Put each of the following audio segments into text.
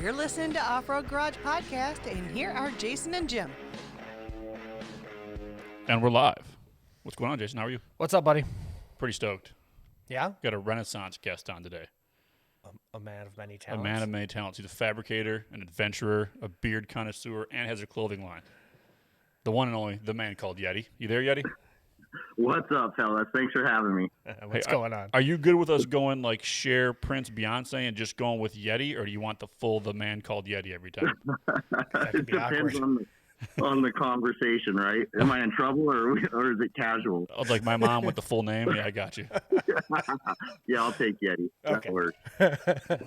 You're listening to Off-Road Garage Podcast, and here are Jason and Jim. And we're live. What's going on, Jason? How are you? What's up, buddy? Pretty stoked. Yeah? Got a Renaissance guest on today. A man of many talents. A man of many talents. He's a fabricator, an adventurer, a beard connoisseur, and has a clothing line. The one and only, the Man Called Yeti. You there, Yeti? What's up, fellas? Thanks for having me. What's going on? Are you good with us going like Cher, Prince, Beyonce, and just going with Yeti, or do you want the Man Called Yeti every time? It depends on the conversation, right? Am I in trouble or is it casual? I was like my mom with the full name. Yeah, I got you. Yeah, I'll take Yeti. Okay. That works.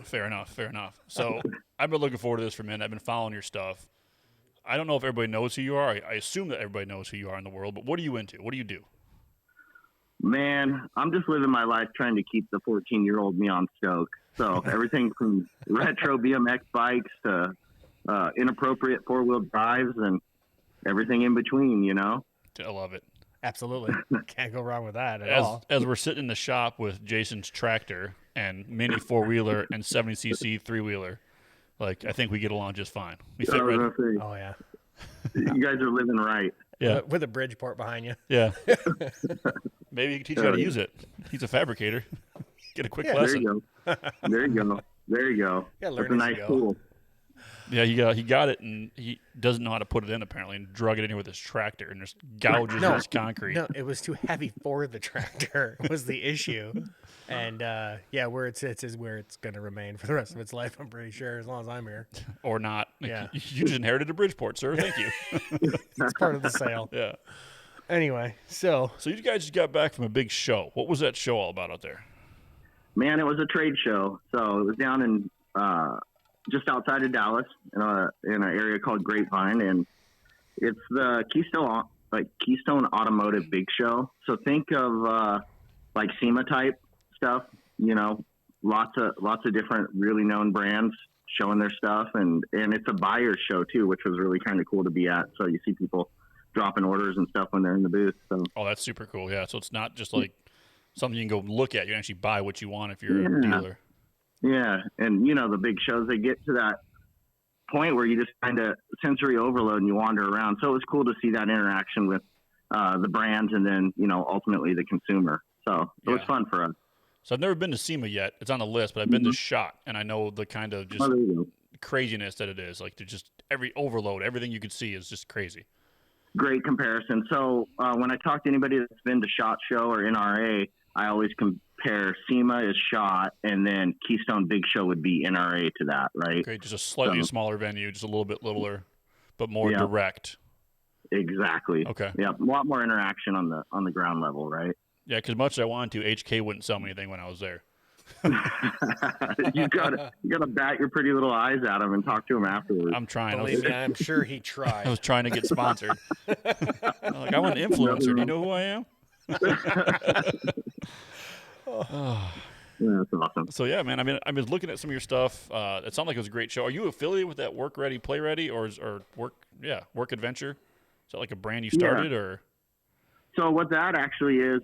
Fair enough. So I've been looking forward to this for a minute. I've been following your stuff. I don't know if everybody knows who you are. I assume that everybody knows who you are in the world, but what are you into? What do you do? Man, I'm just living my life trying to keep the 14-year-old me on stoke. So everything from retro BMX bikes to inappropriate four-wheel drives and everything in between, you know? I love it. Absolutely. Can't go wrong with that at all. As we're sitting in the shop with Jason's tractor and mini four-wheeler and 70cc three-wheeler, like I think we get along just fine. We fit right. Oh, yeah. You guys are living right. Yeah. With a Bridgeport behind you. Yeah. Maybe he can teach you how to use it. He's a fabricator. Get a quick lesson. There you go. Yeah, That's a nice tool. Yeah, he got it, and he doesn't know how to put it in, apparently, and drug it in here with his tractor and just gouges his concrete. No, it was too heavy for the tractor was the issue. And, where it sits is where it's going to remain for the rest of its life, I'm pretty sure, as long as I'm here. Or not. Yeah. You just inherited a Bridgeport, sir. Thank you. It's part of the sale. Yeah. Anyway, so you guys just got back from a big show. What was that show all about out there? Man, it was a trade show. So it was down in just outside of Dallas in an area called Grapevine, and it's the Keystone Automotive Big Show. So think of like SEMA type stuff, you know, lots of different really known brands showing their stuff, and it's a buyer's show too, which was really kind of cool to be at. So you see people dropping orders and stuff when they're in the booth. So oh, that's super cool. Yeah, so it's not just like something you can go look at. You can actually buy what you want if you're a dealer. Yeah, and you know the big shows, they get to that point where you just kind of sensory overload and you wander around. So it was cool to see that interaction with the brands and then, you know, ultimately the consumer. So it was fun for us. So I've never been to SEMA yet. It's on the list, but I've been to SHOT, and I know the kind of just craziness that it is. Like to just every overload, everything you could see is just crazy. Great comparison. So when I talk to anybody that's been to SHOT Show or NRA, I always compare SEMA is SHOT, and then Keystone Big Show would be NRA to that, right? Okay, just a slightly smaller venue, just a little bit littler, but more direct. Exactly. Okay. Yeah, a lot more interaction on the ground level, right? Yeah, because much as I wanted to, HK wouldn't sell me anything when I was there. you gotta bat your pretty little eyes at him and talk to him afterwards. I'm trying. Believe me, I'm sure he tried. I was trying to get sponsored. Like I want an influencer. Do you know who I am? Yeah, that's awesome. So yeah, man. I mean, I was looking at some of your stuff. It sounded like it was a great show. Are you affiliated with that Work Ready, Play Ready, or Work Adventure? Is that like a brand you started, or? So what that actually is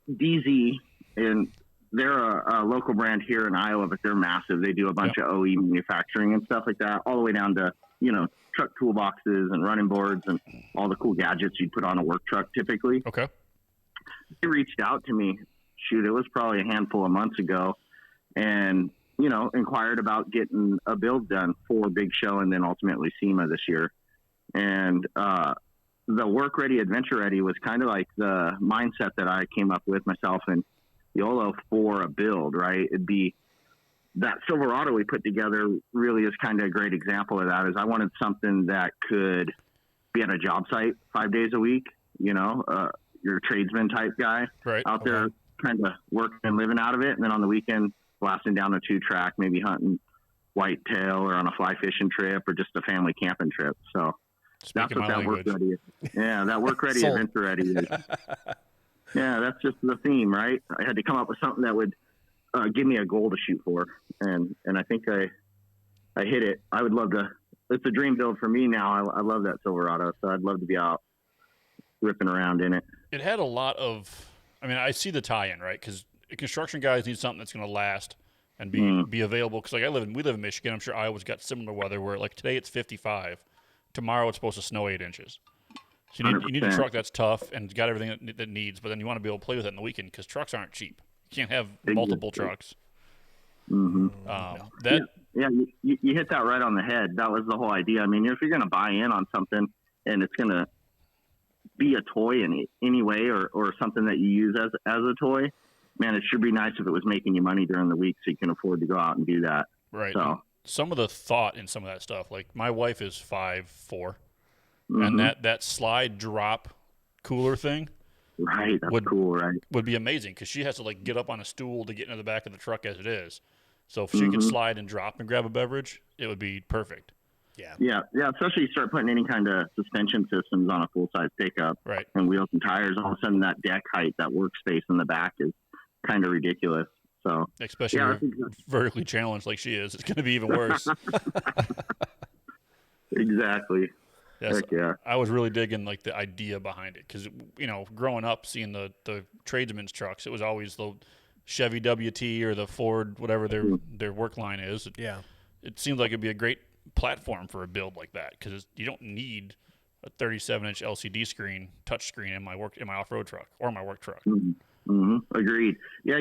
DZ, and they're a local brand here in Iowa, but they're massive. They do a bunch of OE manufacturing and stuff like that, all the way down to, you know, truck toolboxes and running boards and all the cool gadgets you'd put on a work truck typically. Okay. They reached out to me. Shoot, it was probably a handful of months ago, and, you know, inquired about getting a build done for Big Show and then ultimately SEMA this year. And the Work Ready, Adventure Ready was kind of like the mindset that I came up with myself and YOLO for a build, right? It'd be that Silverado we put together really is kind of a great example of that. Is I wanted something that could be at a job site 5 days a week, you know, your tradesman type guy out there kind of working and living out of it. And then on the weekend, blasting down a 2-track, maybe hunting whitetail or on a fly fishing trip or just a family camping trip. So that's what that Work Ready is. Yeah, that Work Ready, Adventure Ready is. Yeah, that's just the theme, right? I had to come up with something that would give me a goal to shoot for. And I think I hit it. I would love to. It's a dream build for me now. I love that Silverado, so I'd love to be out ripping around in it. It had a lot of, I mean, I see the tie-in, right? Because construction guys need something that's going to last and be available. Because like we live in Michigan. I'm sure Iowa's got similar weather where like today it's 55, tomorrow it's supposed to snow 8 inches. So you need a truck that's tough and got everything that needs, but then you want to be able to play with it in the weekend because trucks aren't cheap. You can't have multiple trucks. You hit that right on the head. That was the whole idea. I mean, if you're going to buy in on something and it's going to be a toy in any way or something that you use as a toy, man, it should be nice if it was making you money during the week so you can afford to go out and do that. Right. So some of the thought in some of that stuff, like my wife is 5'4", and that slide drop cooler thing, right, that's cool, right? Would be amazing because she has to like get up on a stool to get into the back of the truck as it is. So if she could slide and drop and grab a beverage, it would be perfect. Yeah. Especially you start putting any kind of suspension systems on a full size pickup, right? And wheels and tires. All of a sudden, that deck height, that workspace in the back is kind of ridiculous. So especially vertically challenged like she is, it's going to be even worse. Exactly. Yes, heck yeah. I was really digging like the idea behind it because growing up seeing the tradesmen's trucks, it was always the Chevy WT or the Ford, whatever their work line is. It seemed like it'd be a great platform for a build like that because you don't need a 37-inch LCD screen, touch screen in my off-road truck or my work truck. Agreed. Yeah,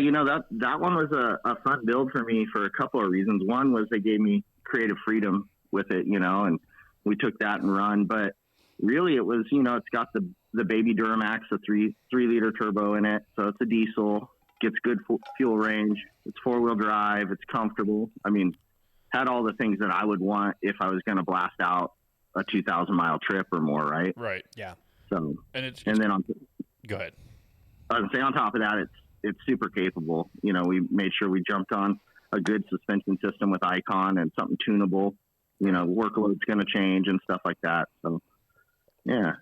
that one was a fun build for me for a couple of reasons. One was they gave me creative freedom with it, and we took that and run. But really, it was it's got the baby Duramax, a 3-liter turbo in it, so it's a diesel, gets good fuel range. It's 4-wheel drive. It's comfortable. I mean, had all the things that I would want if I was going to blast out a 2,000-mile trip or more, right? Right. Yeah. So and then go ahead. I would say on top of that, it's super capable. We made sure we jumped on a good suspension system with Icon and something tunable. Workload's going to change and stuff like that. So, yeah.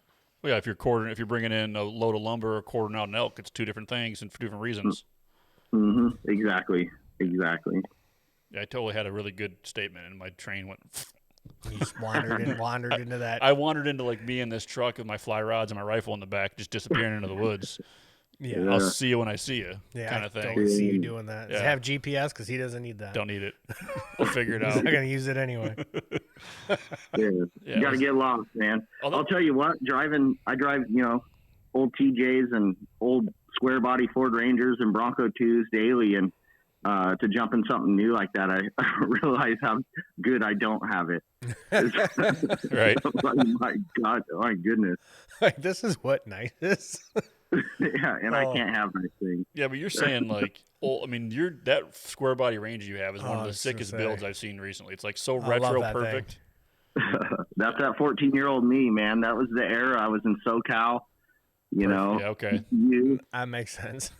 Well, yeah, if you're bringing in a load of lumber or quartering out an elk, it's two different things and for different reasons. Exactly. Yeah, I totally had a really good statement, and my train went. You just wandered into that. I wandered into like me in this truck with my fly rods and my rifle in the back, just disappearing into the woods. Yeah. I'll see you when I see you, kind of thing. Totally see you doing that. Yeah. Does it have GPS? Because he doesn't need that. Don't need it. I'll figure it out. He's not going to use it anyway. You got to get lost, man. I'll tell you what, I drive, old TJs and old square body Ford Rangers and Bronco 2s daily. And to jump in something new like that, I realize how good I don't have it. Right. My God, my goodness. Like, this is what nice is. Yeah, and I can't have nice things. Yeah, but you're saying like, that square body Ranger you have is one of the sickest builds I've seen recently. It's like so retro perfect. That's that 14-year-old me, man. That was the era. I was in SoCal. Yeah, okay. That makes sense.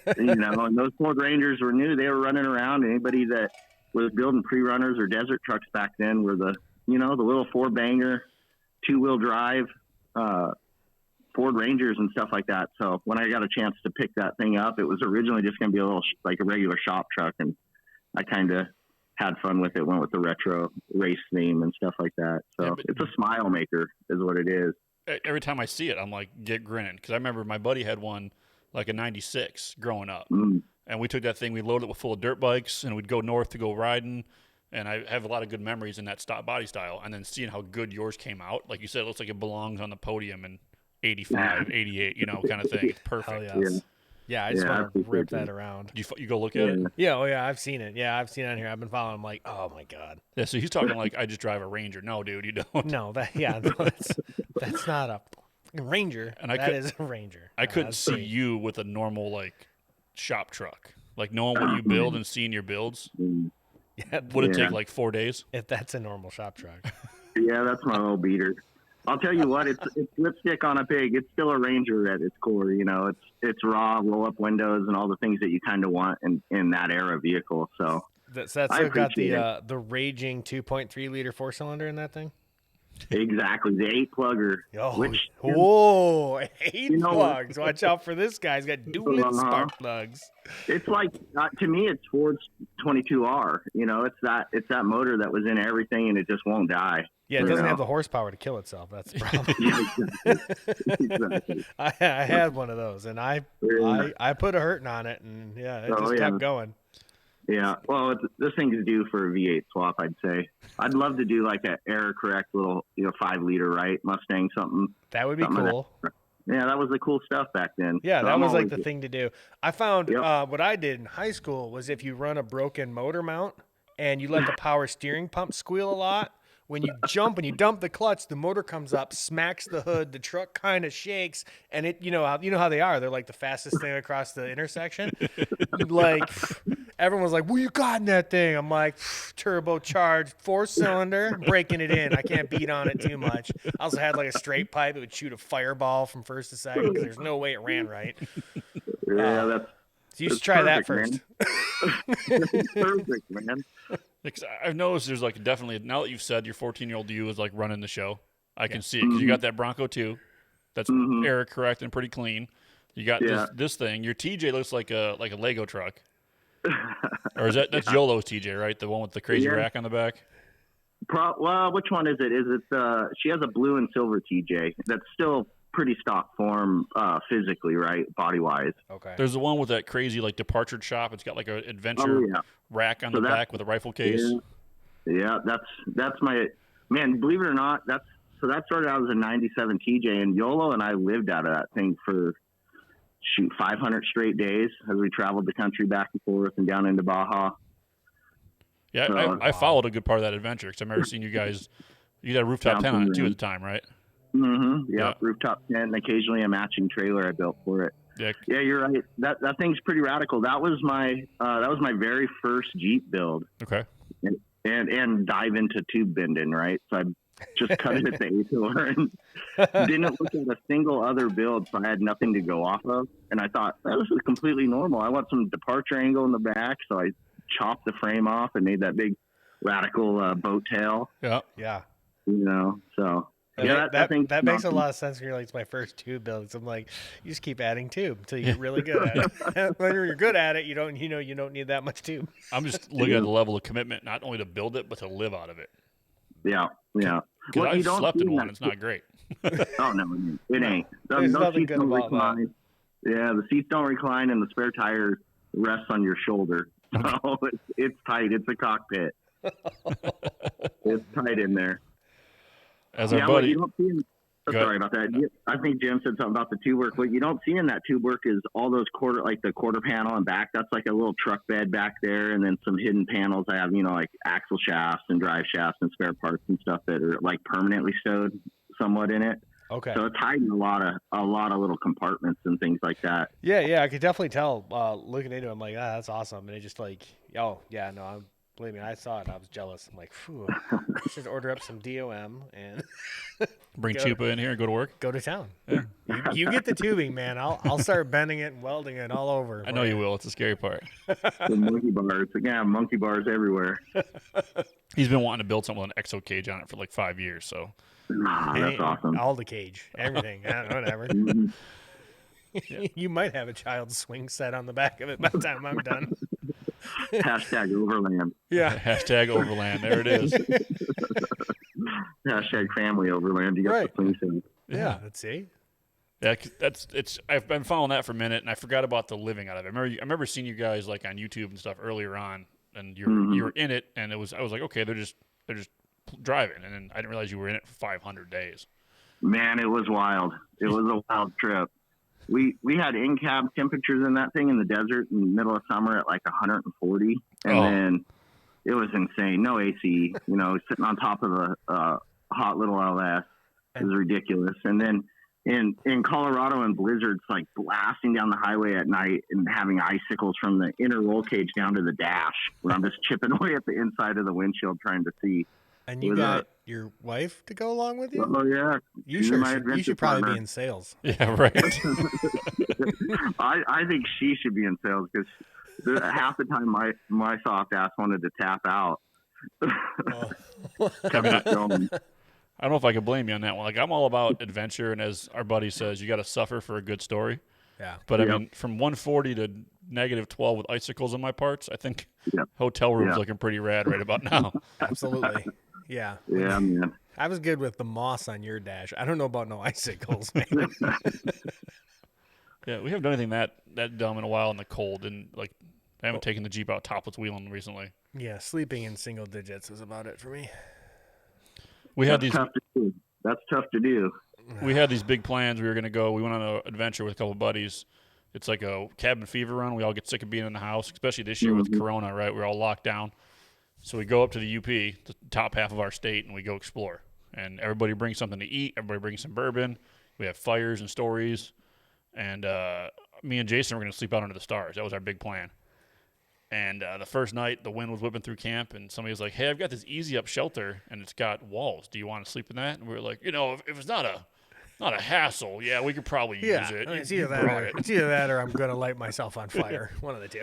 And those Ford Rangers were new. They were running around. Anybody that was building pre-runners or desert trucks back then were the little 4-banger, 2-wheel drive Ford Rangers and stuff like that. So when I got a chance to pick that thing up, it was originally just going to be like a regular shop truck. And I kind of had fun with it, went with the retro race theme and stuff like that. So it's a smile maker is what it is. Every time I see it, I'm like, get grinning. Because I remember my buddy had one, like a 96 growing up. And we took that thing, we loaded it with full of dirt bikes, and we'd go north to go riding. And I have a lot of good memories in that body style. And then seeing how good yours came out, like you said, it looks like it belongs on the podium in 85, 88, kind of thing. It's perfect. Hell yes. Yeah, I just want to rip that around. You go look at it? Yeah, I've seen it. Yeah, I've seen it on here. I've been following him like, oh my God. Yeah, so he's talking like I just drive a Ranger. No, dude, you don't. No, that's not a Ranger. And that is a Ranger. I couldn't see you with a normal like shop truck. Like knowing what you build and seeing your builds. Yeah, would it take like 4 days? If that's a normal shop truck. Yeah, that's my old beater. I'll tell you what, it's lipstick on a pig. It's still a Ranger at its core. It's raw, roll up windows, and all the things that you kind of want in that era vehicle. So that's still got the raging 2.3 liter 4-cylinder in that thing. Exactly, the 8-plugger. Oh, 8 plugs! Watch out for this guy. He's got dual spark plugs. It's like to me, it's Ford's 22R. It's that motor that was in everything, and it just won't die. Yeah, it doesn't have the horsepower to kill itself. That's the problem. Exactly. I had one of those, and I put a hurting on it, and it just kept going. Yeah, well, this thing is due for a V8 swap, I'd say. I'd love to do like an error correct little, 5-liter, right? Mustang, something. That would be cool. Yeah, that was the cool stuff back then. Yeah, So that I'm was like always- the thing to do. I found Yep. what I did in high school was if you run a broken motor mount and you let the power steering pump squeal a lot, when you jump and you dump the clutch, the motor comes up, smacks the hood, the truck kind of shakes, and it you know how they are. They're like the fastest thing across the intersection. Like everyone was like, "What you got in that thing?" I'm like, turbocharged, 4-cylinder, breaking it in. I can't beat on it too much. I also had like a straight pipe. It would shoot a fireball from first to second because there's no way it ran right. Yeah, that's So you should try that perfect, first. perfect, man. Because I've noticed there's like definitely, now that you've said your 14-year-old you is like running the show, I can see it because you got that Bronco 2 that's error correct and pretty clean. You got this thing. Your TJ looks like a Lego truck. Or is that's YOLO's TJ, right? The one with the crazy rack on the back? Well, which one is it? Is it she has a blue and silver TJ that's still pretty stock form physically, right? Body wise. Okay. There's the one with that crazy like departure shop. It's got like an adventure rack on the back with a rifle case. Yeah, that's my man. Believe it or not, that started out as a '97 TJ, and YOLO and I lived out of that thing for 500 straight days as we traveled the country back and forth and down into Baja. Yeah, so, I followed a good part of that adventure because I remember seeing you guys. You had a rooftop tent on it too at the time, right? Mm-hmm. Yeah, rooftop tent and occasionally a matching trailer I built for it. Yeah, you're right. That thing's pretty radical. That was my very first Jeep build. Okay. And dive into tube bending, right? So I just cut it at the A-pillar and didn't look at a single other build, so I had nothing to go off of. And I thought, this is completely normal. I want some departure angle in the back, so I chopped the frame off and made that big radical boat tail. Yeah. Yeah. So... Yeah, that makes a lot of sense when you're like, it's my first tube build. So I'm like, you just keep adding tube until you get really good at it. When you're good at it, you don't need that much tube. I'm just looking at the level of commitment, not only to build it, but to live out of it. Yeah. Because I've slept in one. It's not great. Oh, no, it ain't. There's nothing good about recline. That. Yeah, the seats don't recline, and the spare tire rests on your shoulder. So it's tight. It's a cockpit. It's tight in there. As our buddy. You don't see sorry about that. I think Jim said something about the tube work. What you don't see in that tube work is all those the quarter panel and back. That's like a little truck bed back there, and then some hidden panels. I have, like axle shafts and drive shafts and spare parts and stuff that are like permanently stowed somewhat in it. Okay. So it's hiding a lot of little compartments and things like that. Yeah, I could definitely tell looking into it. I'm like, that's awesome. And it just like, believe me, I saw it and I was jealous. I'm like, phew, I should order up some DOM and bring Chupa in here and go to work. Go to town. Yeah. You get the tubing, man. I'll start bending it and welding it all over. I know you will. It's the scary part. The monkey bars. Yeah, monkey bars everywhere. He's been wanting to build something with an exo cage on it for like 5 years. So that's awesome. All the cage, everything, whatever. You might have a child's swing set on the back of it by the time I'm done. Hashtag overland. Yeah. Hashtag overland. There it is. Hashtag family overland. You got the swing set. Yeah. Let's see. Yeah, I've been following that for a minute, and I forgot about the living out of it. I remember seeing you guys like on YouTube and stuff earlier on, and you were in it, and I was like, okay, they're just driving, and then I didn't realize you were in it for 500 days. Man, it was wild. It was a wild trip. We had in-cab temperatures in that thing in the desert in the middle of summer at like 140, and then it was insane. No AC, sitting on top of a hot little LS. It was ridiculous. And then in Colorado and blizzards, like blasting down the highway at night and having icicles from the inner roll cage down to the dash, where I'm just chipping away at the inside of the windshield trying to see. And you got your wife to go along with you? Oh, yeah. You should probably be in sales. Yeah, right. I think she should be in sales because half the time my soft ass wanted to tap out. I don't know if I could blame you on that one. Like, I'm all about adventure, and as our buddy says, you got to suffer for a good story. Yeah. But, I mean, from 140 to -12 with icicles in my parts, I think hotel room's looking pretty rad right about now. Absolutely. Yeah. Yeah, man. I was good with the moss on your dash. I don't know about no icicles, man. Yeah, we haven't done anything that dumb in a while in the cold. And, like, I haven't taken the Jeep out topless wheeling recently. Yeah, sleeping in single digits is about it for me. We had That's tough to do. That's tough to do. We had these big plans. We were going to go. We went on an adventure with a couple of buddies. It's like a cabin fever run. We all get sick of being in the house, especially this year with Corona, right? We're all locked down. So we go up to the UP, the top half of our state, and we go explore. And everybody brings something to eat. Everybody brings some bourbon. We have fires and stories. And me and Jason were going to sleep out under the stars. That was our big plan. And the first night, the wind was whipping through camp, and somebody was like, "Hey, I've got this easy up shelter, and it's got walls. Do you want to sleep in that?" And we were like, if it's not a hassle, yeah, we could probably use it. I mean, it's either that or I'm going to light myself on fire. One of the two.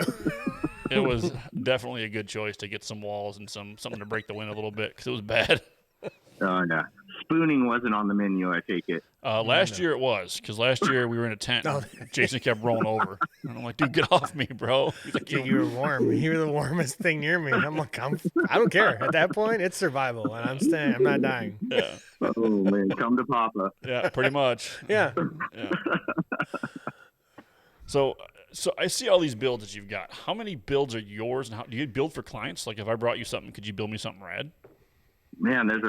It was definitely a good choice to get some walls and something to break the wind a little bit because it was bad. Oh, yeah. Spooning wasn't on the menu, I take it. Last year it was, because last year we were in a tent. And Jason kept rolling over. And I'm like, dude, get off me, bro. He's like, you were warm. You were the warmest thing near me. I'm like, I don't care. At that point, it's survival, and I'm staying. I'm not dying. Yeah. Oh, man. Come to Papa. Yeah, pretty much. Yeah. So I see all these builds that you've got. How many builds are yours, and how do you build for clients? Like, if I brought you something, could you build me something rad? Man, there's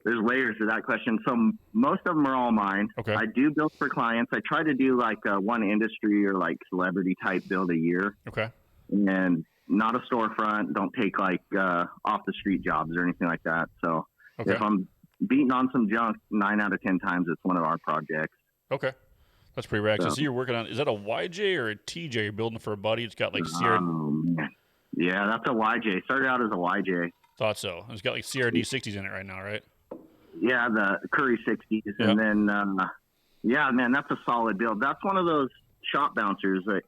layers to that question. So most of them are all mine. Okay. I do build for clients. I try to do like one industry or like celebrity type build a year. Okay. And not a storefront. Don't take like off the street jobs or anything like that. So if I'm beating on some junk, 9 out of 10 times it's one of our projects. Okay. That's pretty rad. So you're working on, is that a YJ or a TJ you're building for a buddy? It's got like CRD. Yeah, that's a YJ. Started out as a YJ. Thought so. It's got like CRD 60s in it right now, right? Yeah, the Curry 60s. Yep. And then, yeah, man, that's a solid build. That's one of those shop bouncers that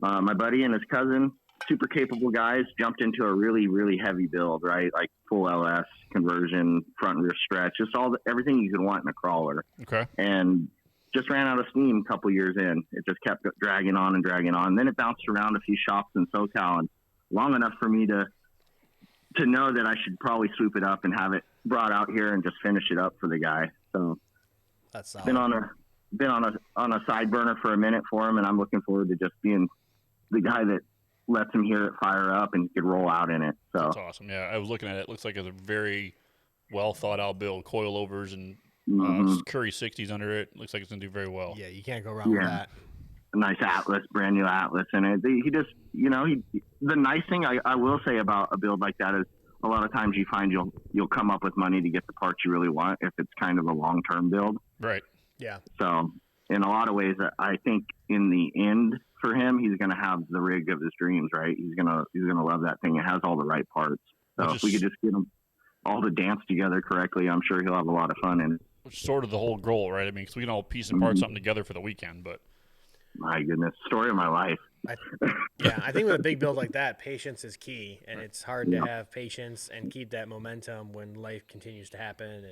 my buddy and his cousin, super capable guys, jumped into a really, really heavy build, right? Like full LS, conversion, front and rear stretch, just everything you could want in a crawler. Okay. And just ran out of steam a couple years in. It just kept dragging on and dragging on. And then it bounced around a few shops in SoCal, and long enough for me to know that I should probably swoop it up and have it brought out here and just finish it up for the guy. So that's solid. Been on a side burner for a minute for him, and I'm looking forward to just being the guy that lets him hear it fire up and he could roll out in it. So that's awesome. Yeah, I was looking at it. It looks like it's a very well thought out build, coilovers and Curry 60s under it. Looks like it's gonna do very well. Yeah, you can't go wrong with that. A nice Atlas, brand new Atlas in it. He just, the nice thing I will say about a build like that is a lot of times you find you'll come up with money to get the parts you really want if it's kind of a long-term build. Right. Yeah. So in a lot of ways, I think in the end for him, he's going to have the rig of his dreams, right? He's going to love that thing. It has all the right parts. So if we could just get them all to dance together correctly, I'm sure he'll have a lot of fun in it. Which is sort of the whole goal, right? I mean, because we can all piece and part something together for the weekend, but. My goodness, story of my life. I think with a big build like that, patience is key, and it's hard to have patience and keep that momentum when life continues to happen.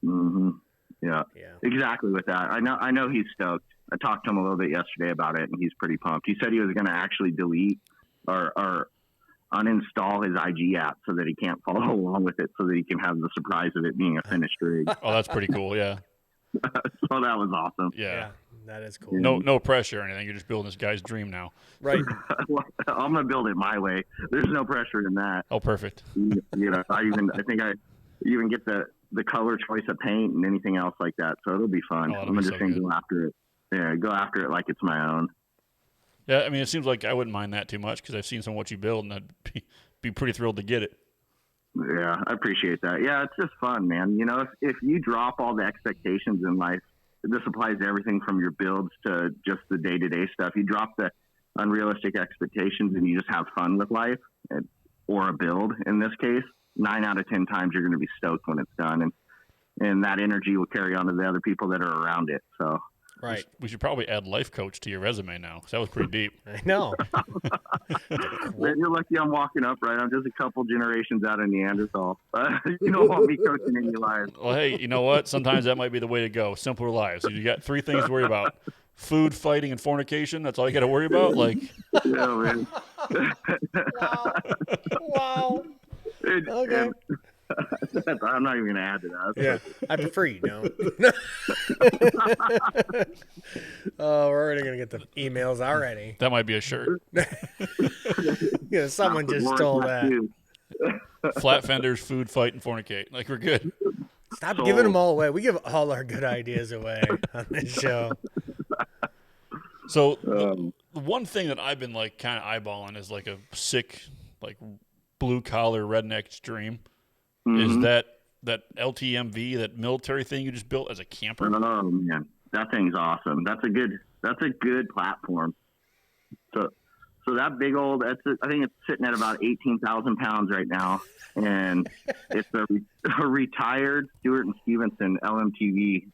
And yeah, exactly with that. I know he's stoked. I talked to him a little bit yesterday about it, and he's pretty pumped. He said he was going to actually delete or uninstall his IG app so that he can't follow along with it, so that he can have the surprise of it being a finished rig. Oh, that's pretty cool. Yeah. So that was awesome. Yeah. That is cool. No pressure or anything. You're just building this guy's dream now. Right. I'm gonna build it my way. There's no pressure in that. Oh, perfect. I think I even get the color choice of paint and anything else like that. So it'll be fun. I'm just gonna go after it. Yeah, go after it like it's my own. Yeah, I mean, it seems like I wouldn't mind that too much because I've seen some of what you build, and I'd be pretty thrilled to get it. Yeah, I appreciate that. Yeah, it's just fun, man. If you drop all the expectations in life, this applies to everything from your builds to just the day-to-day stuff. You drop the unrealistic expectations and you just have fun with life, or a build in this case, 9 out of 10 times you're going to be stoked when it's done. And that energy will carry on to the other people that are around it. So right. We should probably add life coach to your resume now, because that was pretty deep. I know. Man, you're lucky I'm walking upright. I'm just a couple generations out of Neanderthal. You don't want me coaching any lives. Well, hey, you know what? Sometimes that might be the way to go. Simpler lives. You got 3 things to worry about: food, fighting, and fornication. That's all you got to worry about. Like, yeah, man. Wow. Okay. I'm not even going to add to that. Yeah, I prefer you don't. Oh, we're already going to get the emails already. That might be a shirt. Yeah, someone just Warwick, stole that. too. Flat fenders, food, fight, and fornicate. Like, we're good. Stop giving them all away. We give all our good ideas away on this show. So the one thing that I've been like kind of eyeballing is like a sick, like blue collar redneck's dream is that LTMV, that military thing you just built as a camper. Oh man, that thing's awesome. That's a good platform. So that big old, I think it's sitting at about 18,000 pounds right now, and it's a retired Stewart and Stevenson LMTV.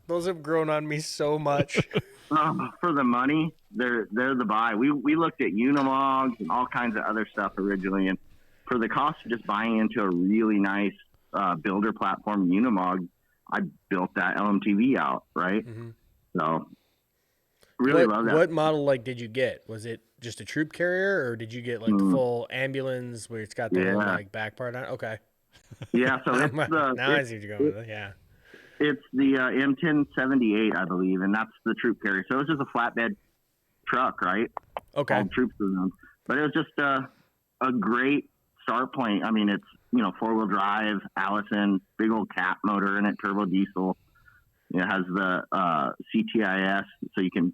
Those have grown on me so much. For the money, they're the buy. We looked at Unimogs and all kinds of other stuff originally, and for the cost of just buying into a really nice builder platform Unimog, I built that LMTV out, right? Mm-hmm. So really love that. What model did you get? Was it just a troop carrier, or did you get the full ambulance where it's got the whole back part on? Okay. Yeah, so it's now I see what you're going with. Yeah. It's the M1078, I believe, and that's the troop carrier. So it's just a flatbed truck, right? Okay. Called Troops Balloon. But it was just a great start point. I mean, it's, 4-wheel drive, Allison, big old cat motor in it, turbo diesel. It has the CTIS, so you can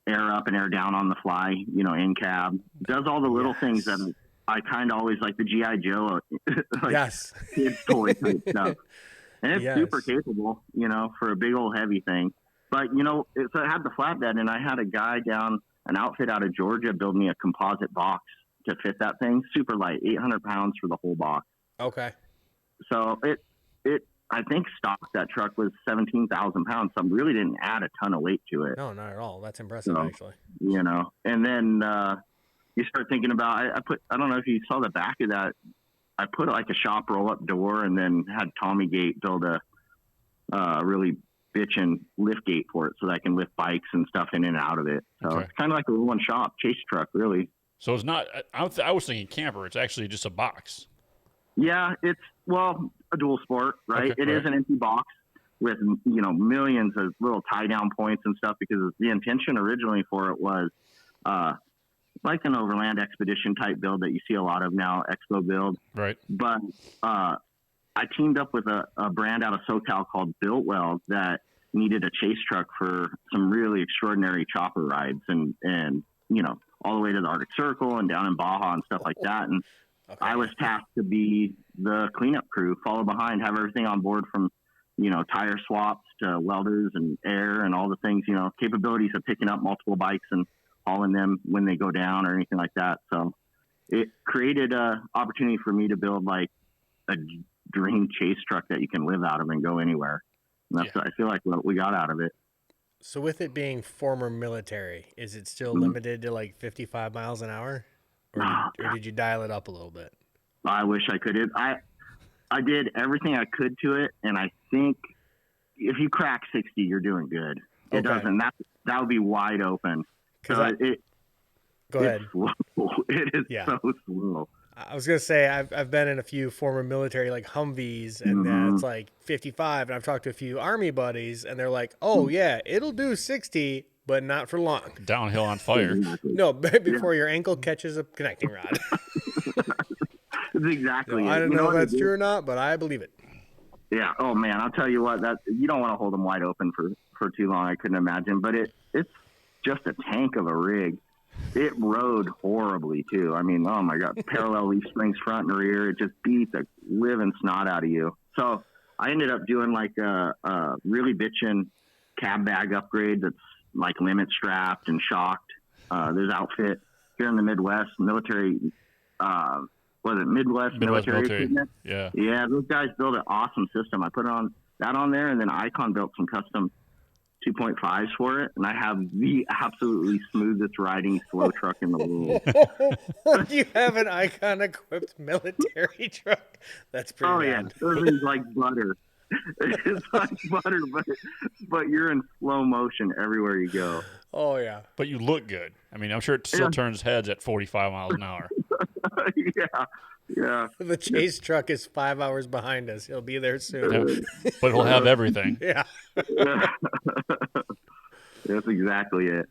air up and air down on the fly, in cab. It does all the little things that I kind of always like, the G.I. Joe, Yes. kids toy type stuff. And it's super capable, for a big old heavy thing. But, so it had the flatbed, and I had a guy down, an outfit out of Georgia, build me a composite box to fit that thing. Super light, 800 pounds for the whole box. Okay. So I think stock that truck was 17,000 pounds. So I really didn't add a ton of weight to it. No, not at all. That's impressive, actually. And then you start thinking about, I don't know if you saw the back of that. I put like a shop roll up door and then had Tommy Gate build a really bitchin' lift gate for it so that I can lift bikes and stuff in and out of it. So it's kind of like a one shop chase truck, really. So it's not, I was thinking camper. It's actually just a box. Yeah, it's, a dual sport, right? Okay, it is an empty box with, millions of little tie down points and stuff, because the intention originally for it was like an overland expedition type build that you see a lot of now, expo build. Right. But I teamed up with a brand out of SoCal called Builtwell that needed a chase truck for some really extraordinary chopper rides and all the way to the Arctic Circle and down in Baja and stuff like that. And I was tasked to be the cleanup crew, follow behind, have everything on board from, tire swaps to welders and air and all the things, capabilities of picking up multiple bikes and hauling them when they go down or anything like that. So it created a opportunity for me to build like a dream chase truck that you can live out of and go anywhere. And that's, I feel like, what we got out of it. So with it being former military, is it still limited to like 55 miles an hour? Or did you dial it up a little bit? I wish I could. I did everything I could to it, and I think if you crack 60, you're doing good. It doesn't. That would be wide open. Go ahead. It's slow. It is so slow. I was gonna say I've been in a few former military like Humvees, and that's like 55, and I've talked to a few Army buddies, and they're like, "Oh yeah, it'll do 60, but not for long." Downhill on fire. No, before your ankle catches a connecting rod. That's exactly. I don't know if that's true or not, but I believe it. Yeah. Oh man, I'll tell you what. That you don't want to hold them wide open for too long. I couldn't imagine, but it's just a tank of a rig. It rode horribly too. I mean, oh my God, parallel leaf springs front and rear. It just beat the living snot out of you. So I ended up doing like a really bitchin' cab bag upgrade that's like limit strapped and shocked. There's outfit here in the Midwest, military. Was it Midwest military? Yeah. Yeah, those guys built an awesome system. I put that on there, and then Icon built some custom 2.5s for it, and I have the absolutely smoothest riding slow truck in the world. You have an Icon equipped military truck? That's pretty bad. Yeah, it is like butter. It's like butter, but you're in slow motion everywhere you go. Oh yeah. But you look good. I mean, I'm sure it still turns heads at 45 miles an hour. Yeah. Yeah. The chase truck is 5 hours behind us. He'll be there soon. Yeah. But he'll have everything. Yeah. That's exactly it.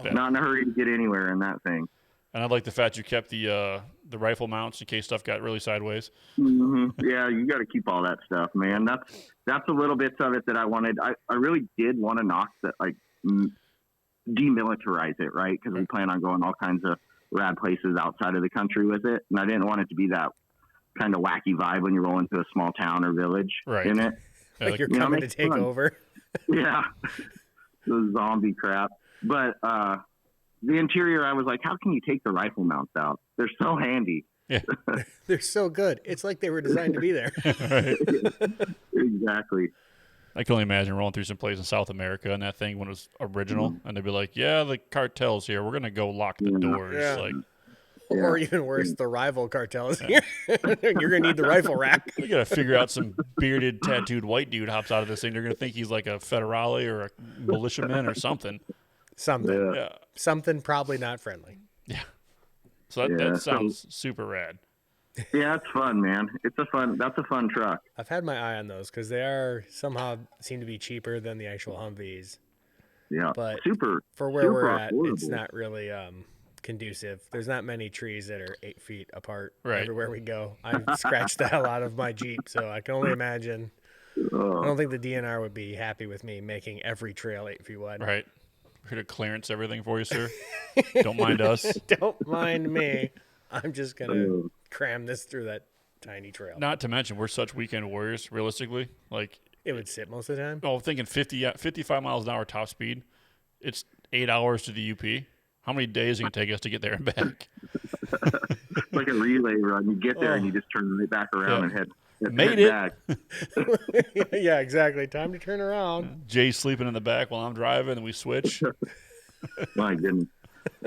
Yeah. Not in a hurry to get anywhere in that thing. And I like the fact you kept the rifle mounts in case stuff got really sideways. Mm-hmm. Yeah, you got to keep all that stuff, man. That's the little bits of it that I wanted. I really did want to knock that, like, demilitarize it, right? Because we plan on going all kinds of rad places outside of the country with it, and I didn't want it to be that kind of wacky vibe when you roll into a small town or village in it. Yeah, Like you're coming to take over. Yeah, the zombie crap. But the interior, I was like, how can you take the rifle mounts out? They're so handy. Yeah. They're so good. It's like they were designed to be there. Right. Exactly. I can only imagine rolling through some place in South America and that thing when it was original, and they'd be like, "Yeah, the cartel's here. We're gonna go lock the doors." Yeah. Like, Or even worse, the rival cartel is here. You're gonna need the rifle rack. we gotta figure out some bearded, tattooed white dude hops out of this thing. They're gonna think he's like a federale or a militiaman or something. Something. Yeah. Something probably not friendly. Yeah. So that sounds super rad. Yeah, it's fun, man. That's a fun truck. I've had my eye on those because they are somehow seem to be cheaper than the actual Humvees. Yeah, But super. For where super we're at, it's affordable. not really conducive. There's not many trees that are 8 feet apart Right. everywhere we go. I've scratched the hell out of my Jeep, so I can only imagine. I don't think the DNR would be happy with me making every trail 8 feet wide. Right. We're here to clearance everything for you, sir. Don't mind us. Don't mind me. I'm just gonna cram this through that tiny trail. Not to mention, we're such weekend warriors, realistically. Like, It would sit most of the time. thinking 55 miles an hour top speed. It's 8 hours to the UP. How many days is it going to take us to get there and back? It's like a relay run. You get there and you just turn right back around and head Made it. back. Yeah, exactly. Time to turn around. Jay's sleeping in the back while I'm driving, and we switch. My goodness.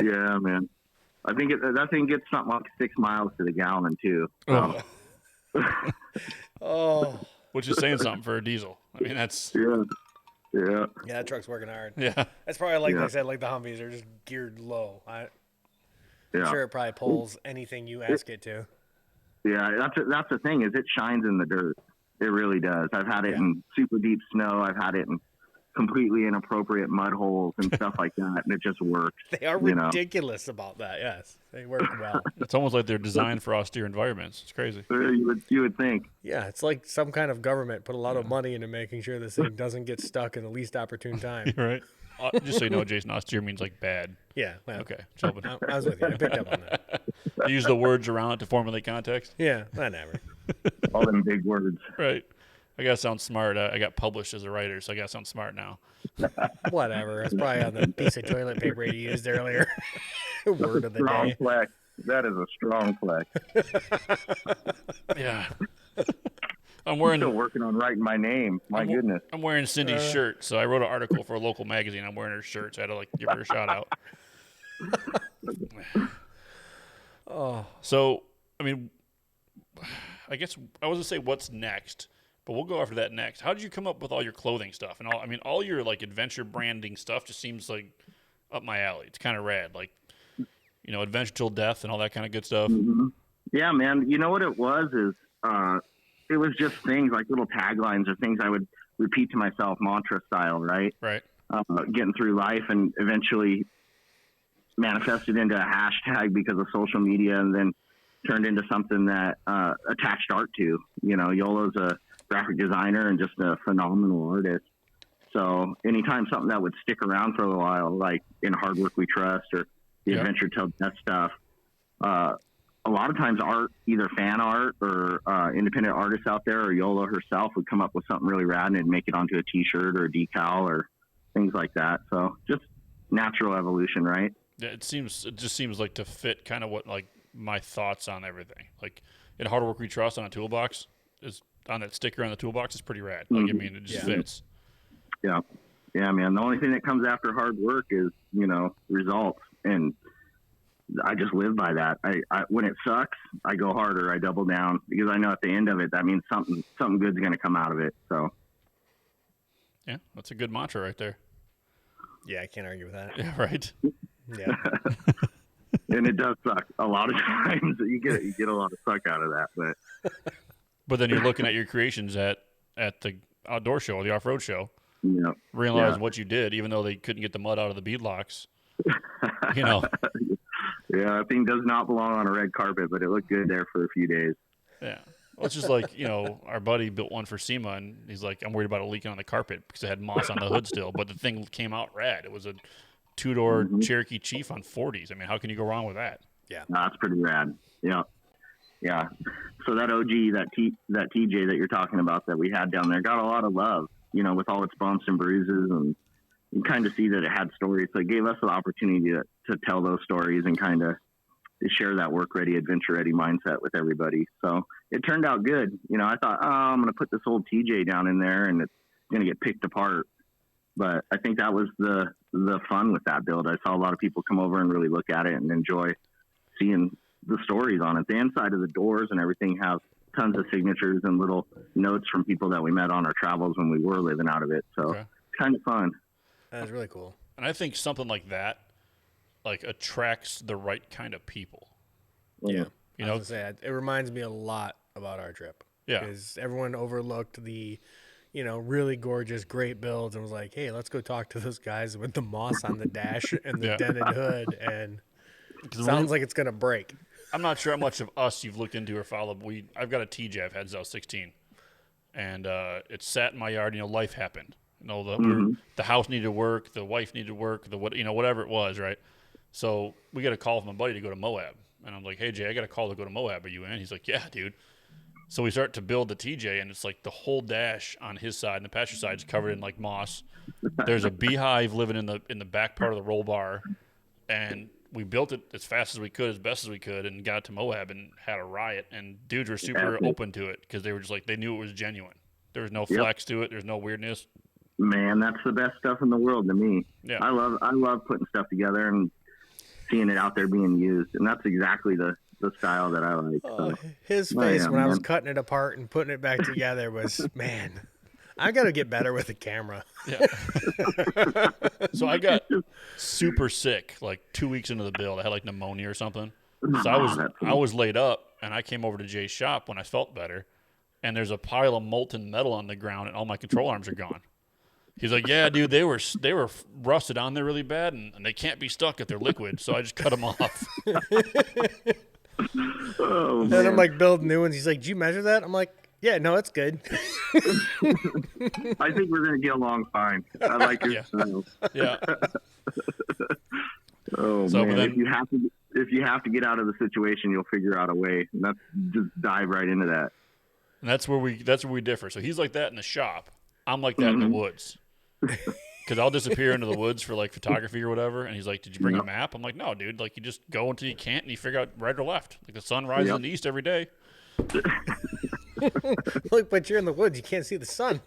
Yeah, man. I think that thing gets something like 6 miles to the gallon too. So. Oh. Which is saying something for a diesel. I mean, that's Yeah. Yeah, that truck's working hard. yeah. That's probably like I said, like the Humvees are just geared low. I'm Yeah. sure it probably pulls anything you ask it to. Yeah, that's the thing is it shines in the dirt. It really does. I've had it in super deep snow. I've had it in completely inappropriate mud holes and stuff like that, and it just works. They are ridiculous about that. Yes, they work well. It's almost like they're designed for austere environments. It's crazy. You would think. Yeah, it's like some kind of government put a lot of money into making sure this thing doesn't get stuck in the least opportune time. Right. Just so you know, Jason, austere means like bad. Yeah. Well, Okay. So, I was with you. I picked up on that. use the words around it to formulate context. Yeah, whatever. All them big words. Right. I gotta sound smart. I got published as a writer, so I gotta sound smart now. Whatever. It's probably on the piece of toilet paper you used earlier. Word of the Strong day. flex. That is a strong flex. Yeah. I'm I'm wearing still working on writing my name. My goodness. I'm wearing Cindy's shirt, so I wrote an article for a local magazine. I'm wearing her shirt, so I had to give her a shout out. So, I mean, I guess I was gonna say what's next, but we'll go after that next. How did you come up with all your clothing stuff and all? I mean, all your adventure branding stuff just seems like up my alley. It's kind of rad, adventure till death and all that kind of good stuff. Mm-hmm. Yeah, man. You know what it was is it was just things like little taglines or things I would repeat to myself, mantra style, right? Right. Getting through life, and eventually manifested into a hashtag because of social media, and then turned into something that attached art to. Yolo's a graphic designer and just a phenomenal artist. So anytime something that would stick around for a while, like in Hard Work We Trust or the Adventure Till Death stuff, a lot of times art, either fan art or independent artists out there, or Yola herself would come up with something really rad and it'd make it onto a t-shirt or a decal or things like that. So just natural evolution, right? Yeah, it just seems like to fit kind of what my thoughts on everything. Like in Hard Work We Trust on a toolbox is on that sticker on the toolbox is pretty rad. I mean, it just fits. Yeah. Yeah, man. The only thing that comes after hard work is, results. And I just live by that. I when it sucks, I go harder. I double down because I know at the end of it, that means something good's going to come out of it. So. Yeah, that's a good mantra right there. Yeah, I can't argue with that. Yeah, right. Yeah. And it does suck a lot of times. You get a lot of suck out of that, but then you're looking at your creations at the outdoor show or the off-road show, realize what you did, even though they couldn't get the mud out of the beadlocks. Yeah, that thing does not belong on a red carpet, but it looked good there for a few days. Yeah. Well, it's just like, our buddy built one for SEMA, and he's like, I'm worried about it leaking on the carpet because it had moss on the hood still, but the thing came out rad. It was a two-door Cherokee Chief on 40s. I mean, how can you go wrong with that? Yeah. No, that's pretty rad. Yeah. Yeah. So that OG, that TJ that you're talking about that we had down there got a lot of love, with all its bumps and bruises, and you kind of see that it had stories. So it gave us the opportunity to tell those stories and kind of share that work ready, adventure ready mindset with everybody. So it turned out good. I thought, I'm going to put this old TJ down in there and it's going to get picked apart. But I think that was the fun with that build. I saw a lot of people come over and really look at it and enjoy seeing the stories on it. The inside of the doors and everything have tons of signatures and little notes from people that we met on our travels when we were living out of it. So It's kind of fun. That's really cool. And I think something like that, attracts the right kind of people. Yeah. I was gonna say, it reminds me a lot about our trip. Yeah. Because everyone overlooked the, really gorgeous, great builds and was like, hey, let's go talk to those guys with the moss on the dash and the dented hood. And sounds like it's going to break. I'm not sure how much of us you've looked into or followed. I've got a TJ I've had since I was 16. And it sat in my yard. Life happened. The house needed work. The wife needed work. Whatever it was, right? So we got a call from a buddy to go to Moab. And I'm like, hey, Jay, I got a call to go to Moab. Are you in? He's like, yeah, dude. So we start to build the TJ, and it's like the whole dash on his side and the passenger side is covered in moss. There's a beehive living in the back part of the roll bar, and we built it as fast as we could, as best as we could, and got to Moab and had a riot. And dudes were super open to it because they were just like, they knew it was genuine. There was no flex to it. There's no weirdness. Man, that's the best stuff in the world to me. Yeah. I love putting stuff together and seeing it out there being used, and that's exactly the style that I like. So. His face when I was cutting it apart and putting it back together was, man, I got to get better with the camera. Yeah. So I got super sick 2 weeks into the build. I had pneumonia or something. So I was laid up, and I came over to Jay's shop when I felt better, and there's a pile of molten metal on the ground, and all my control arms are gone. He's like, yeah, dude, they were rusted on there really bad, and they can't be stuck if they're liquid, so I just cut them off. Oh, and I'm building new ones. He's like, did you measure that? I'm like, yeah, no, it's good. I think we're going to get along fine. I like your style. Yeah. Oh, so, man. If you have to get out of the situation, you'll figure out a way. And that's just dive right into that. And that's where we differ. So he's like that in the shop. I'm like that in the woods. Because I'll disappear into the woods for photography or whatever. And he's like, did you bring a map? I'm like, no, dude. You just go until you can't and you figure out right or left. The sun rises in the east every day. Look, but you're in the woods. You can't see the sun.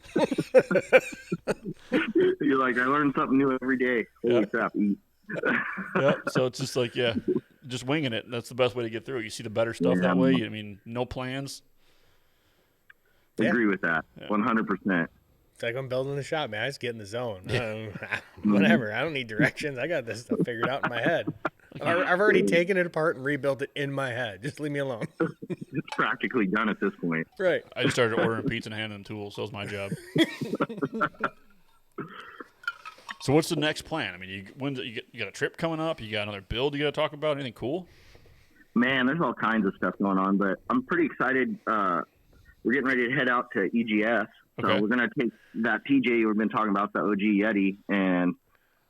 You're like, I learn something new every day. Holy crap, eat. Yeah, so it's just just winging it. That's the best way to get through it. You see the better stuff that way. I mean, no plans. Agree with that. 100%. It's like I'm building the shop, man. I just get in the zone. Whatever. I don't need directions. I got this stuff figured out in my head. I've already taken it apart and rebuilt it in my head. Just leave me alone. It's practically done at this point. Right. I just started ordering pizza and handing them tools. So that was my job. So what's the next plan? I mean, you got a trip coming up? You got another build you got to talk about? Anything cool? Man, there's all kinds of stuff going on, but I'm pretty excited. We're getting ready to head out to EGS. So we're going to take that TJ we've been talking about, the OG Yeti, and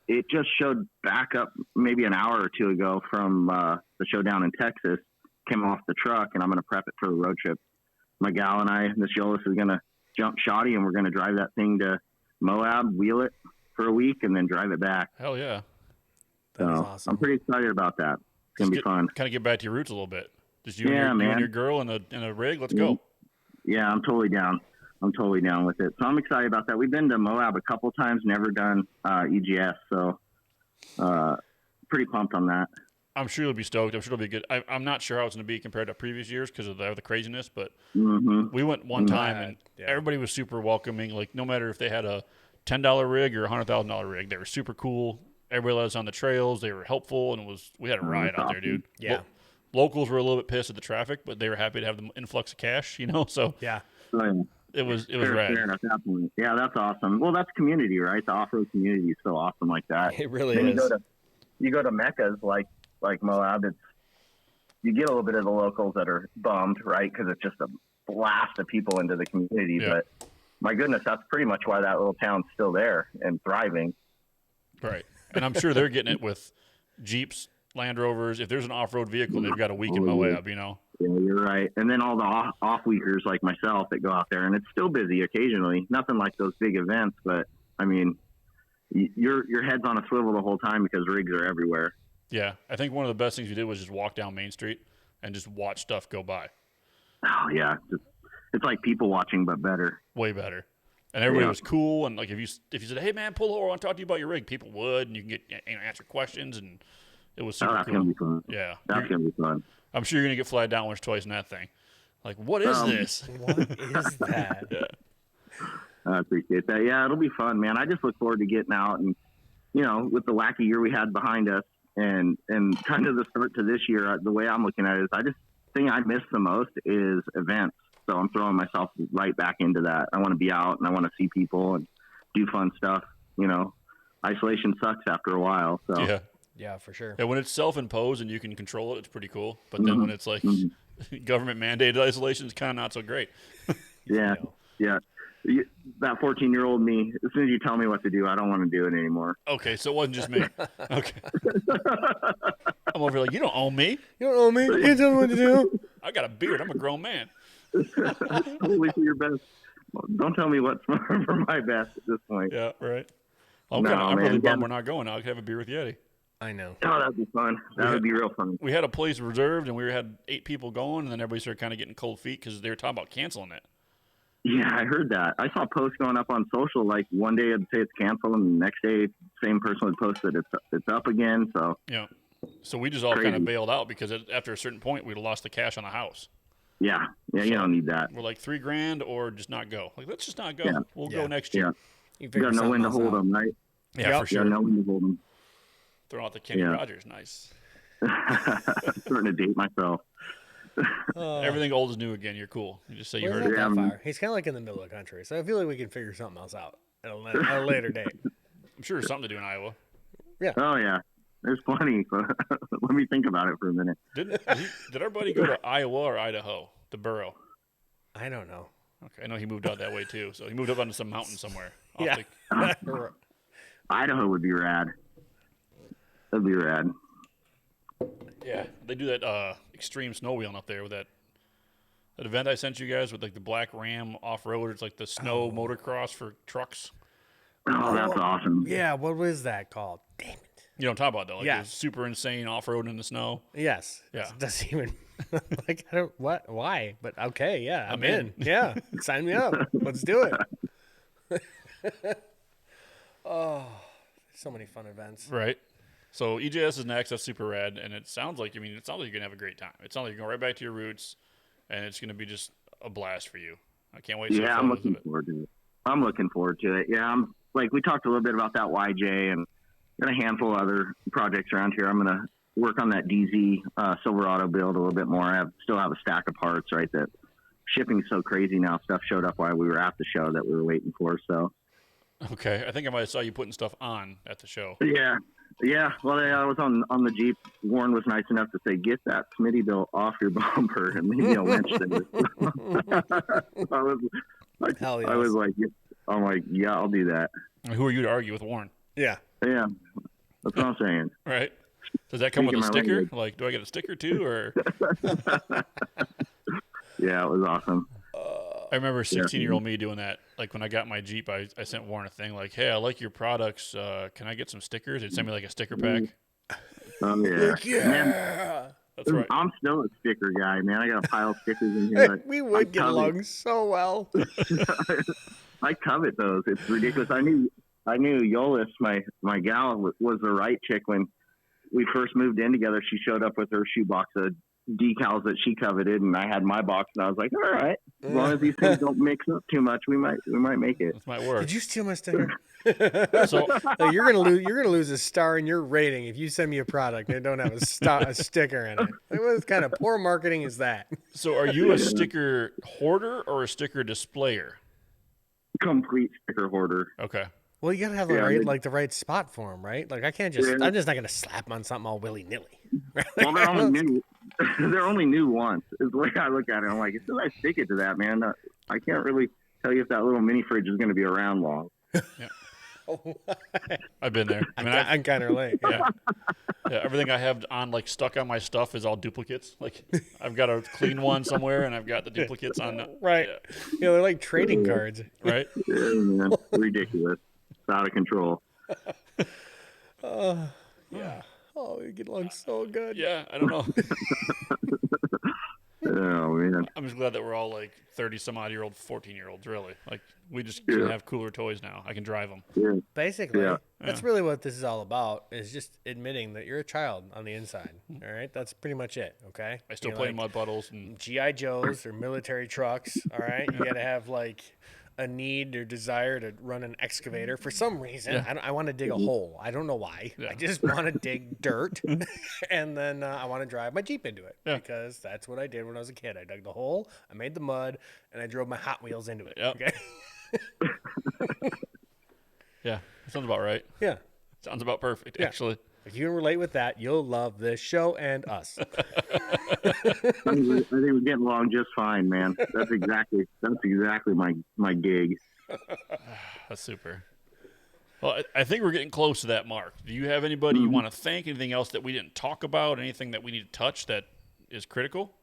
it just showed back up maybe an hour or two ago from the show down in Texas, came off the truck, and I'm going to prep it for the road trip. My gal and I, Miss Yolis, is going to jump shoddy, and we're going to drive that thing to Moab, wheel it for a week, and then drive it back. Hell yeah. That is awesome. I'm pretty excited about that. It's going to be fun. Kind of get back to your roots a little bit. Just you and your girl in a rig. Let's go. Yeah, I'm totally down. I'm totally down with it. So I'm excited about that. We've been to Moab a couple times, never done EGS. So pretty pumped on that. I'm sure you'll be stoked. I'm sure it'll be good. I'm not sure how it's going to be compared to previous years because of the craziness, but we went one time and everybody was super welcoming. No matter if they had a $10 rig or a $100,000 rig, they were super cool. Everybody let us on the trails. They were helpful, and we had a ride that's out there, awesome. dude. Yeah. Locals were a little bit pissed at the traffic, but they were happy to have the influx of cash, So Yeah. it was Fair rad. enough, definitely. Yeah, that's awesome. Well, that's community, right? The off-road community is so awesome like that. It really Then is. You go to Meccas like Moab. You get a little bit of the locals that are bummed, right? Because it's just a blast of people into the community. Yeah. But my goodness, that's pretty much why that little town's still there and thriving. Right. And I'm sure they're getting it with Jeeps, Land Rovers. If there's an off-road vehicle, they've got a week in Moab, Yeah, you're right. And then all the off-weekers like myself that go out there, and it's still busy occasionally. Nothing like those big events, but, I mean, your head's on a swivel the whole time because rigs are everywhere. Yeah. I think one of the best things we did was just walk down Main Street and just watch stuff go by. Oh, yeah. It's like people watching, but better. Way better. And everybody was cool. And, like, if you said, hey, man, pull over, I want to talk to you about your rig, people would. And you can get answer questions. And it was super that's cool. going to be fun. Yeah. That's going to be fun. I'm sure you're going to get flagged down once or twice in that thing. Like, what is this? What is that? Yeah. I appreciate that. Yeah, it'll be fun, man. I just look forward to getting out and, with the wacky year we had behind us and kind of the start to this year, the way I'm looking at it is thing I miss the most is events. So I'm throwing myself right back into that. I want to be out and I want to see people and do fun stuff. Isolation sucks after a while. So Yeah. Yeah, for sure. Yeah, when it's self-imposed and you can control it, it's pretty cool. But then when it's like government-mandated isolation, it's kind of not so great. Yeah. That 14-year-old me, as soon as you tell me what to do, I don't want to do it anymore. Okay, so it wasn't just me. Okay. I'm over here like, you don't own me. You don't know me. You can't tell me what to do. I got a beard. I'm a grown man. Totally for your best. Don't tell me what's for my best at this point. Yeah, right. No, I'm really man. bummed we're not going now. I could have a beer with Yeti. I know. Oh, that'd be fun. That would be real fun. We had a place reserved, and we had 8 people going, and then everybody started kind of getting cold feet because they were talking about canceling it. Yeah, I heard that. I saw posts going up on social, like one day it'd say it's canceled, and the next day, same person would post that it's up again. So Yeah. So we just all kind Crazy. of bailed out because after a certain point, we'd lost the cash on the house. yeah, you don't need that. We're like $3,000 or just not go. Like, let's just not go. Yeah. We'll Yeah. go next Yeah, year. You you gotta know when to hold them, right? Yeah, Yep. for sure. You gotta know when to hold them. Throwing out the Kenny Yeah. Rogers. Nice. Starting to date myself. Everything old is new again. You're cool. You just say you Well, heard he's it. not Yeah, that far. He's kind of like in the middle of the country, so I feel like we can figure something else out at a later date. I'm sure there's something to do in Iowa. Oh yeah, there's plenty. Let me think about it for a minute. Did our buddy go to Iowa or Idaho? The borough. I don't know. Okay, I know he moved out that way too. So he moved up onto some mountain somewhere. off Yeah. the- Idaho would be rad. That'd be rad. yeah. They do that extreme snow wheeling up there with that event I sent you guys with like the black Ram off road. It's like the snow motocross for trucks. Oh, that's awesome. Yeah, what was that called? Damn it. You know what I'm talking about though? Like Yeah. the super insane off road in the snow. Yes. Yeah. It doesn't even like I don't what why, but okay, yeah, I'm I'm in. in. Yeah. Sign me up. Let's do it. Oh, so many fun events. Right. So EJS is next. That's super rad, and it sounds like you're gonna have a great time. It sounds like you're going right back to your roots, and it's gonna be just a blast for you. I can't wait to see Yeah, I'm photos of looking it. forward to it. I'm looking forward to it. Yeah, I'm like we talked a little bit about that YJ and got a handful of other projects around here. I'm gonna work on that DZ Silverado build a little bit more. I still have a stack of parts, right? That shipping's so crazy now. Stuff showed up while we were at the show that we were waiting for. So Okay, I think I might have saw you putting stuff on at the show. yeah. Well, I was on the Jeep. Warren was nice enough to say, "Get that Smittyville off your bumper," and leave me a winch there. I was like, Hell yes. I was like, I'm like, yeah, I'll do that. Who are you to argue with Warren? Yeah. Yeah, that's what I'm saying. Right? Does that come with a Speaking my sticker? language. Like, do I get a sticker too, or? Yeah, it was awesome. I remember 16-year-old me doing that. Like when I got my Jeep, I sent Warren a thing like, "Hey, I like your products. Can I get some stickers?" He'd send me like a sticker pack. Oh yeah. Man, That's right. I'm still a sticker guy, man. I got a pile of stickers in here. We would get along so well. I covet those. It's ridiculous. I knew Yolis, my gal, was the right chick when we first moved in together. She showed up with her shoebox of decals that she coveted, and I had my box, and I was like, all right, as long as these things don't mix up too much, we might make it. This might work. Did you steal my sticker? So Like, you're gonna lose a star in your rating if you send me a product and don't have a sticker in it. Like, what kind of poor marketing is that? so are you a sticker hoarder or a sticker displayer? Complete sticker hoarder. Okay. Well, you gotta have the right spot for them, right? Like, I can't just I'm just not gonna slap them on something all willy nilly. Well, they're only new. They're only new once. Is the way I look at it. I'm like, as soon as I stick it to that, man, I can't really tell you if that little mini fridge is going to be around long. Yeah. I've been there. I mean, I'm kind of late. yeah. Yeah, everything I have on like stuck on my stuff is all duplicates. Like I've got a clean one somewhere, and I've got the duplicates on. Right. Yeah. You know, they're like trading cards. Right. Yeah, man, ridiculous. It's out of control. Yeah. Oh, we get along so good. Yeah, I don't know. Oh man. I'm just glad that we're all like 30 some odd year old, 14-year-olds. Really, like we just can have cooler toys now. I can drive them. Yeah. Basically, that's really what this is all about, is just admitting that you're a child on the inside. All right? That's pretty much it, okay? I still play in mud puddles and G.I. Joes or military trucks, all right? You got to have, like, a need or desire to run an excavator. For some reason, I want to dig a hole. I don't know why. Yeah. I just want to dig dirt, and then I want to drive my Jeep into it because that's what I did when I was a kid. I dug the hole, I made the mud, and I drove my Hot Wheels into it. Yep. Okay? yeah, that sounds about right. Yeah. Sounds about perfect, actually. If you can relate with that, you'll love this show and us. I think we're getting along just fine, man. That's exactly my gig. That's super. Well, I think we're getting close to that mark. Do you have anybody you want to thank? Anything else that we didn't talk about? Anything that we need to touch that is critical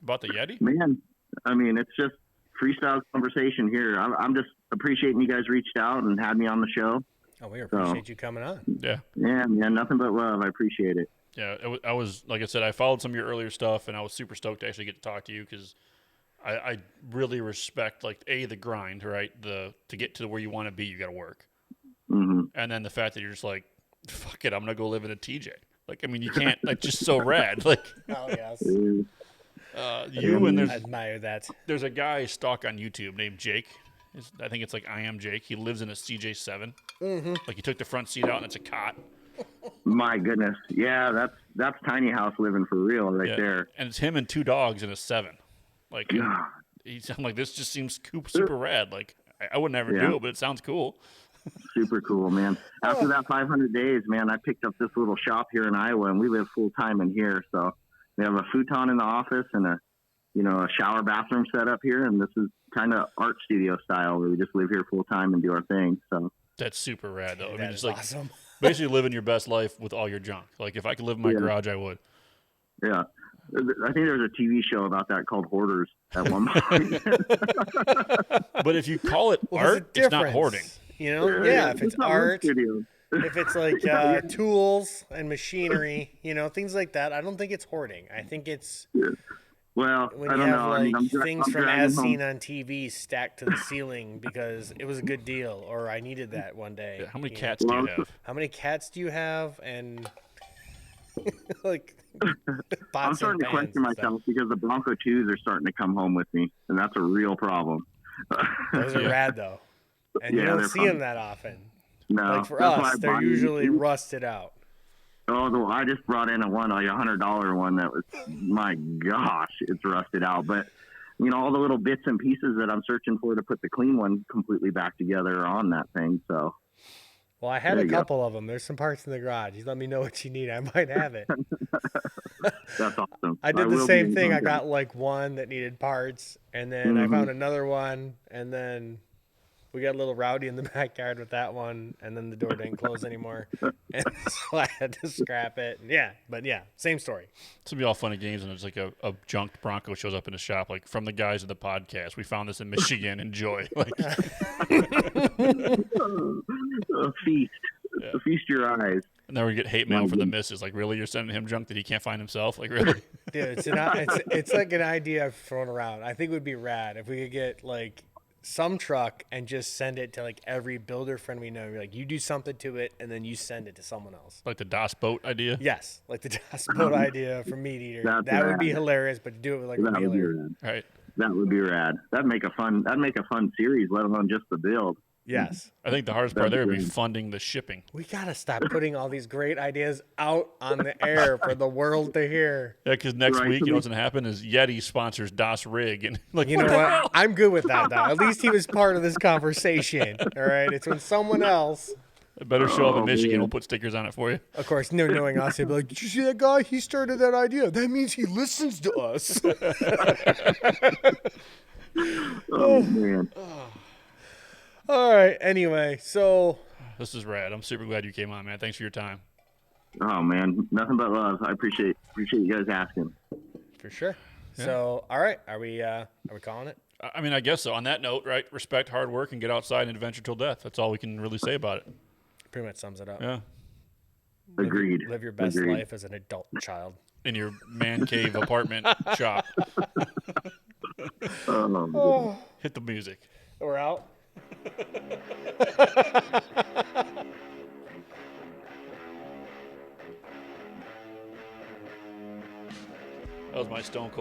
about the Yeti? Man, I mean, it's just freestyle conversation here. I'm just appreciating you guys reached out and had me on the show. Oh, we appreciate you coming on. Yeah. Yeah, man, nothing but love. I appreciate it. Yeah, I was, like I said, I followed some of your earlier stuff, and I was super stoked to actually get to talk to you because I really respect, like, the grind, right? To get to where you want to be, you got to work. Mm-hmm. And then the fact that you're just like, fuck it, I'm going to go live in a TJ. Like, I mean, you can't, like, just so rad. Like, Oh, yes. you and I admire that. there's a guy stuck on YouTube named Jake. I think it's like I Am Jake. He lives in a CJ7. Mm-hmm. Like, he took the front seat out, and it's a cot. My goodness. Yeah, that's tiny house living for real right there. And it's him and 2 dogs in a 7. Like, God. I'm like, this just seems super rad. Like, I would never do it, but it sounds cool. Super cool, man. After that 500 days, man, I picked up this little shop here in Iowa, and we live full time in here. So we have a futon in the office and a shower bathroom set up here, and this is kind of art studio style where we just live here full time and do our thing. So that's super rad, though. I mean, Is just like awesome. basically living your best life with all your junk. Like, if I could live in my garage, I would. Yeah. I think there's a TV show about that called Hoarders at one point. But if you call it art, it's not hoarding. You know? Yeah, if it's not art, studio. if it's like tools and machinery, things like that, I don't think it's hoarding. I think it's Well, when I you don't have know. like I'm things I'm from dragging As home. Seen on TV stacked to the ceiling because it was a good deal or I needed that one day. Yeah, how many You cats do you have? How many cats do you have? And like, I'm starting to question myself because the Bronco 2s are starting to come home with me, and that's a real problem. Those are rad though, and you Yeah, don't they're see fun. them that often. No, Like for that's why us, I they're bought usually these. rusted out. Oh, I just brought in like a $100 one that was, my gosh, it's rusted out. But all the little bits and pieces that I'm searching for to put the clean one completely back together are on that thing. So, Well, I had There a you go. couple of them. There's some parts in the garage. You let me know what you need. I might have it. that's awesome. I did the will same be thing. I in got like one that needed parts, and then I found another one, and then we got a little rowdy in the backyard with that one, and then the door didn't close anymore, and so I had to scrap it. But same story. This would be all fun and games, and it's like a junked Bronco shows up in the shop, like from the guys of the podcast. We found this in Michigan. Enjoy. Like, a feast. Yeah. Feast your eyes. and then we get hate mail from the missus. Like, really, you're sending him junk that he can't find himself? Like, really? Dude, it's like an idea I've thrown around. I think it would be rad if we could get like some truck and just send it to like every builder friend we know. You're like, you do something to it, and then you send it to someone else. Like the Das Boat idea? Yes, like the Das Boat idea for Meat Eater. That's That would be rad. hilarious, but to do it with like a That would be mailer. rad. Right. That would be rad. That'd make a fun series, let alone just the build. Yes. I think the hardest part there would be That's funding the shipping. We got to stop putting all these great ideas out on the air for the world to hear. Yeah, because next Right. week, you know what's going to happen is Yeti sponsors Das Rig. And like, You know what? I'm good with that, though. At least he was part of this conversation. All right. It's when someone else, I better show up in Oh, Michigan. man. We'll put stickers on it for you. of course, knowing us, he'd be like, did you see that guy? He started that idea. That means he listens to us. Oh man. All right. Anyway, so This is rad. I'm super glad you came on, man. Thanks for your time. Oh man. Nothing but love. I appreciate you guys asking. for sure. Yeah. So, all right. Are we calling it? I mean, I guess so. On that note, right? Respect hard work and get outside and adventure till death. That's all we can really say about it. Pretty much sums it up. Yeah. Agreed. Live your best Agreed. life as an adult child. In your man cave apartment shop. Oh, Hit the music. We're out. That was my Stone Cold.